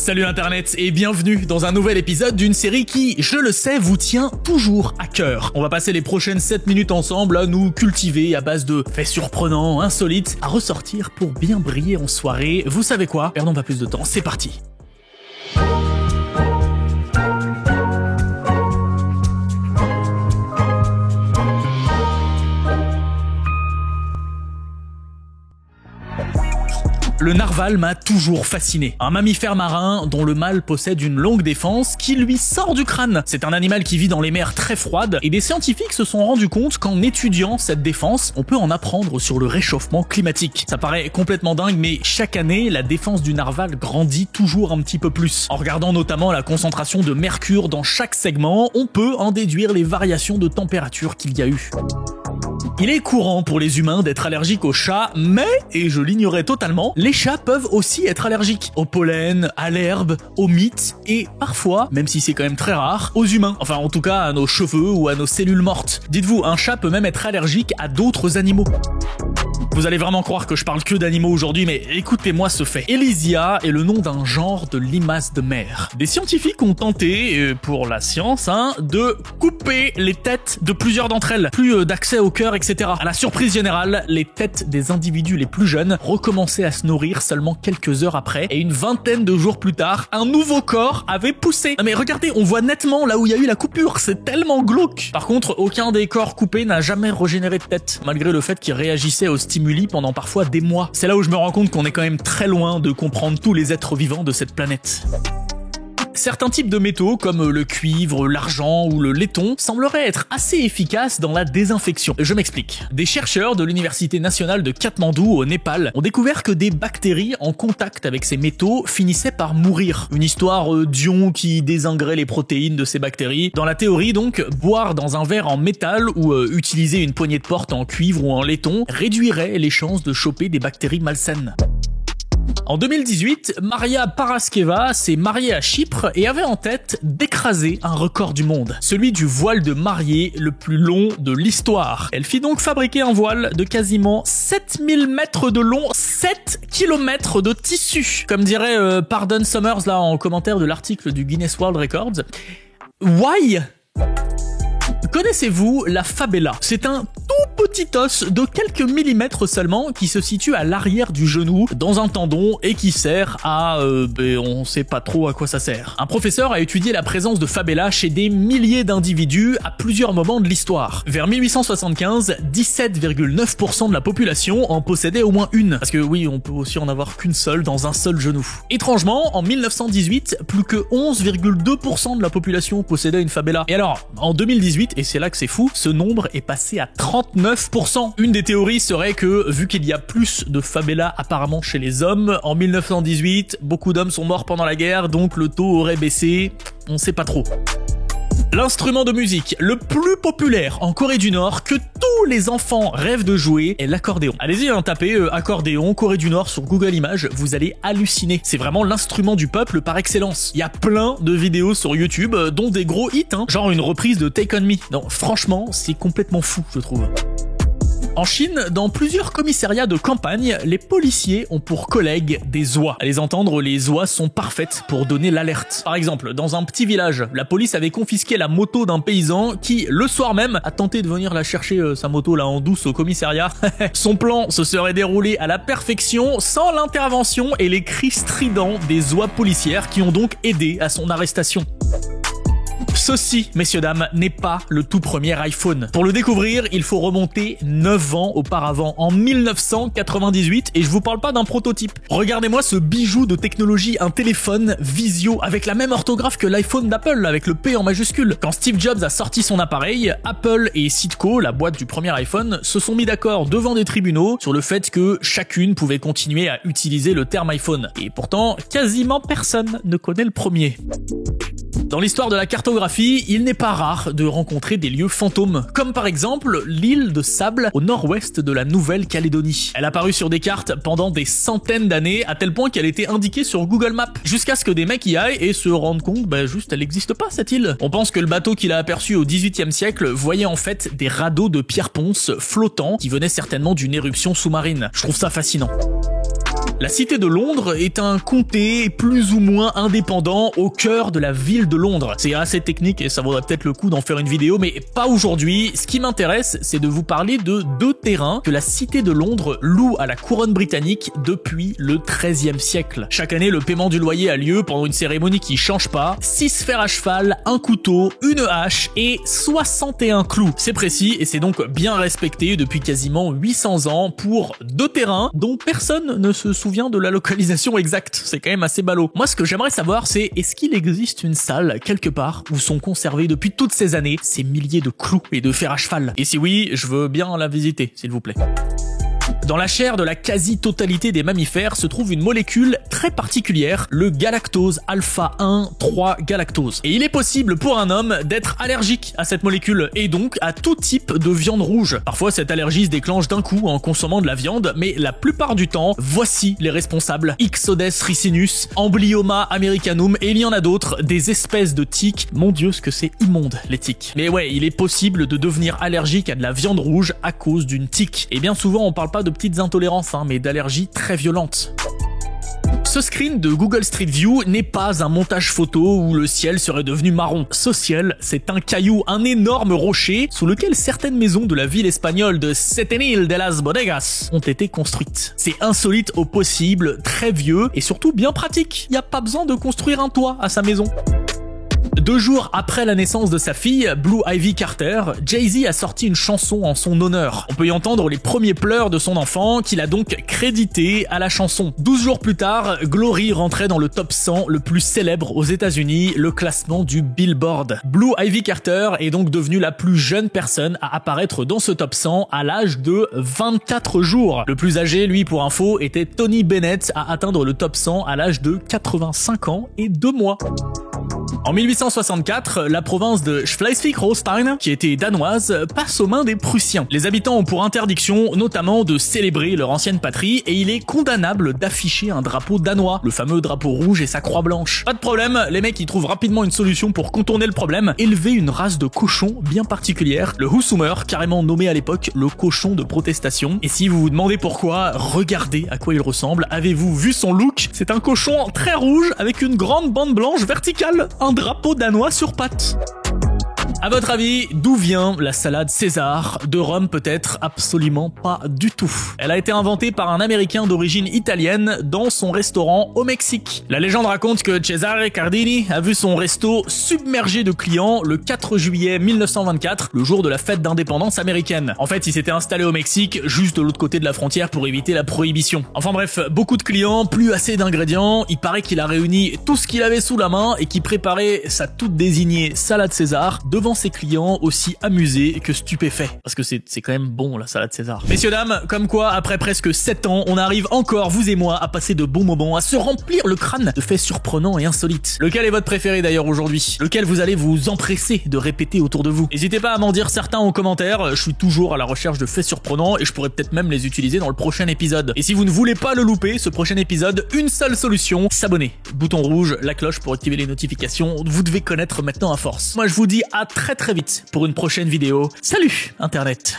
Salut Internet et bienvenue dans un nouvel épisode d'une série qui, je le sais, vous tient toujours à cœur. On va passer les prochaines 7 minutes ensemble à nous cultiver à base de faits surprenants, insolites, à ressortir pour bien briller en soirée. Vous savez quoi? Perdons pas plus de temps, c'est parti. Le narval m'a toujours fasciné. Un mammifère marin dont le mâle possède une longue défense qui lui sort du crâne. C'est un animal qui vit dans les mers très froides et des scientifiques se sont rendus compte qu'en étudiant cette défense, on peut en apprendre sur le réchauffement climatique. Ça paraît complètement dingue, mais chaque année, la défense du narval grandit toujours un petit peu plus. En regardant notamment la concentration de mercure dans chaque segment, on peut en déduire les variations de température qu'il y a eu. Il est courant pour les humains d'être allergiques aux chats, mais, et je l'ignorais totalement, les chats peuvent aussi être allergiques au pollen, à l'herbe, aux mythes et parfois, même si c'est quand même très rare, aux humains. Enfin, en tout cas, à nos cheveux ou à nos cellules mortes. Dites-vous, un chat peut même être allergique à d'autres animaux. Vous allez vraiment croire que je parle que d'animaux aujourd'hui, mais écoutez-moi ce fait. Elysia est le nom d'un genre de limaces de mer. Des scientifiques ont tenté, pour la science, de couper les têtes de plusieurs d'entre elles. Plus d'accès au cœur, etc. À la surprise générale, les têtes des individus les plus jeunes recommençaient à se nourrir seulement quelques heures après, et une vingtaine de jours plus tard, un nouveau corps avait poussé. Non mais regardez, on voit nettement là où il y a eu la coupure, c'est tellement glauque. Par contre, aucun des corps coupés n'a jamais régénéré de tête, malgré le fait qu'ils réagissaient aux stimuli pendant parfois des mois. C'est là où je me rends compte qu'on est quand même très loin de comprendre tous les êtres vivants de cette planète. Certains types de métaux, comme le cuivre, l'argent ou le laiton, sembleraient être assez efficaces dans la désinfection. Je m'explique. Des chercheurs de l'Université nationale de Katmandou, au Népal, ont découvert que des bactéries en contact avec ces métaux finissaient par mourir. Une histoire d'ions qui désingrait les protéines de ces bactéries. Dans la théorie, donc, boire dans un verre en métal ou utiliser une poignée de porte en cuivre ou en laiton réduirait les chances de choper des bactéries malsaines. En 2018, Maria Paraskeva s'est mariée à Chypre et avait en tête d'écraser un record du monde, celui du voile de mariée le plus long de l'histoire. Elle fit donc fabriquer un voile de quasiment 7000 mètres de long, 7 km de tissu. Comme dirait Pardon Summers là en commentaire de l'article du Guinness World Records. Why? Connaissez-vous la fabella? C'est un tout petit os de quelques millimètres seulement qui se situe à l'arrière du genou dans un tendon et qui sert à... on sait pas trop à quoi ça sert. Un professeur a étudié la présence de fabella chez des milliers d'individus à plusieurs moments de l'histoire. Vers 1875, 17,9% de la population en possédait au moins une. Parce que oui, on peut aussi en avoir qu'une seule dans un seul genou. Étrangement, en 1918, plus que 11,2% de la population possédait une fabella. Et alors, en 2018, et c'est là que c'est fou, ce nombre est passé à 39%. Une des théories serait que, vu qu'il y a plus de fabella apparemment chez les hommes, en 1918, beaucoup d'hommes sont morts pendant la guerre, donc le taux aurait baissé, on sait pas trop. L'instrument de musique le plus populaire en Corée du Nord que tous les enfants rêvent de jouer est l'accordéon. Allez-y, tapez accordéon Corée du Nord sur Google Images, vous allez halluciner. C'est vraiment l'instrument du peuple par excellence. Il y a plein de vidéos sur YouTube, dont des gros hits, genre une reprise de Take On Me. Non, franchement, c'est complètement fou, je trouve. En Chine, dans plusieurs commissariats de campagne, les policiers ont pour collègues des oies. À les entendre, les oies sont parfaites pour donner l'alerte. Par exemple, dans un petit village, la police avait confisqué la moto d'un paysan qui, le soir même, a tenté de venir la chercher, sa moto là en douce au commissariat. Son plan se serait déroulé à la perfection sans l'intervention et les cris stridents des oies policières qui ont donc aidé à son arrestation. Ceci, messieurs dames, n'est pas le tout premier iPhone. Pour le découvrir, il faut remonter 9 ans auparavant, en 1998, et je vous parle pas d'un prototype. Regardez-moi ce bijou de technologie, un téléphone Vizio, avec la même orthographe que l'iPhone d'Apple, avec le P en majuscule. Quand Steve Jobs a sorti son appareil, Apple et Citco, la boîte du premier iPhone, se sont mis d'accord devant des tribunaux sur le fait que chacune pouvait continuer à utiliser le terme iPhone. Et pourtant, quasiment personne ne connaît le premier. Dans l'histoire de la cartographie, il n'est pas rare de rencontrer des lieux fantômes, comme par exemple l'île de Sable au nord-ouest de la Nouvelle-Calédonie. Elle a apparu sur des cartes pendant des centaines d'années, à tel point qu'elle était indiquée sur Google Maps, jusqu'à ce que des mecs y aillent et se rendent compte, juste elle n'existe pas cette île. On pense que le bateau qu'il a aperçu au XVIIIe siècle voyait en fait des radeaux de pierre ponce flottants qui venaient certainement d'une éruption sous-marine. Je trouve ça fascinant. La cité de Londres est un comté plus ou moins indépendant au cœur de la ville de Londres. C'est assez technique et ça vaudrait peut-être le coup d'en faire une vidéo, mais pas aujourd'hui. Ce qui m'intéresse, c'est de vous parler de 2 terrains que la cité de Londres loue à la couronne britannique depuis le XIIIe siècle. Chaque année, le paiement du loyer a lieu pendant une cérémonie qui change pas. 6 fers à cheval, un couteau, une hache et 61 clous. C'est précis et c'est donc bien respecté depuis quasiment 800 ans pour 2 terrains dont personne ne se souvient de la localisation exacte. C'est quand même assez ballot. Moi, ce que j'aimerais savoir, c'est est-ce qu'il existe une salle quelque part où sont conservés depuis toutes ces années ces milliers de clous et de fers à cheval? Et si oui, je veux bien la visiter, s'il vous plaît. Dans la chair de la quasi-totalité des mammifères se trouve une molécule très particulière, le galactose alpha 1 3-galactose. Et il est possible pour un homme d'être allergique à cette molécule et donc à tout type de viande rouge. Parfois cette allergie se déclenche d'un coup en consommant de la viande, mais la plupart du temps, voici les responsables. Ixodes ricinus, Amblyoma americanum et il y en a d'autres, des espèces de tiques. Mon Dieu, ce que c'est immonde les tiques. Mais ouais, il est possible de devenir allergique à de la viande rouge à cause d'une tique. Et bien souvent on parle pas de petites intolérances, mais d'allergies très violentes. Ce screen de Google Street View n'est pas un montage photo où le ciel serait devenu marron. Ce ciel, c'est un caillou, un énorme rocher sous lequel certaines maisons de la ville espagnole de Setenil de las Bodegas ont été construites. C'est insolite au possible, très vieux et surtout bien pratique. Il n'y a pas besoin de construire un toit à sa maison. 2 jours après la naissance de sa fille, Blue Ivy Carter, Jay-Z a sorti une chanson en son honneur. On peut y entendre les premiers pleurs de son enfant, qu'il a donc crédité à la chanson. 12 jours plus tard, Glory rentrait dans le top 100 le plus célèbre aux États-Unis, le classement du Billboard. Blue Ivy Carter est donc devenue la plus jeune personne à apparaître dans ce top 100 à l'âge de 24 jours. Le plus âgé, lui, pour info, était Tony Bennett à atteindre le top 100 à l'âge de 85 ans et 2 mois. En 1864, la province de Schleswig-Holstein, qui était danoise, passe aux mains des Prussiens. Les habitants ont pour interdiction notamment de célébrer leur ancienne patrie et il est condamnable d'afficher un drapeau danois, le fameux drapeau rouge et sa croix blanche. Pas de problème, les mecs ils trouvent rapidement une solution pour contourner le problème, élever une race de cochons bien particulière, le Hussumer, carrément nommé à l'époque le cochon de protestation. Et si vous vous demandez pourquoi, regardez à quoi il ressemble. Avez-vous vu son look? C'est un cochon très rouge avec une grande bande blanche verticale. Un drapeau danois sur pattes. À votre avis, d'où vient la salade César? De Rome peut-être? Absolument pas du tout. Elle a été inventée par un Américain d'origine italienne dans son restaurant au Mexique. La légende raconte que Cesare Cardini a vu son resto submergé de clients le 4 juillet 1924, le jour de la fête d'indépendance américaine. En fait, il s'était installé au Mexique, juste de l'autre côté de la frontière pour éviter la prohibition. Enfin bref, beaucoup de clients, plus assez d'ingrédients, il paraît qu'il a réuni tout ce qu'il avait sous la main et qu'il préparait sa toute désignée salade César devant ses clients aussi amusés que stupéfaits. Parce que c'est quand même bon la salade César. Messieurs dames, comme quoi après presque 7 ans, on arrive encore, vous et moi, à passer de bons moments, à se remplir le crâne de faits surprenants et insolites. Lequel est votre préféré d'ailleurs aujourd'hui? Lequel vous allez vous empresser de répéter autour de vous? N'hésitez pas à m'en dire certains en commentaire, je suis toujours à la recherche de faits surprenants et je pourrais peut-être même les utiliser dans le prochain épisode. Et si vous ne voulez pas le louper, ce prochain épisode, une seule solution, s'abonner. Bouton rouge, la cloche pour activer les notifications, vous devez connaître maintenant à force. Moi je vous dis à très vite pour une prochaine vidéo. Salut Internet!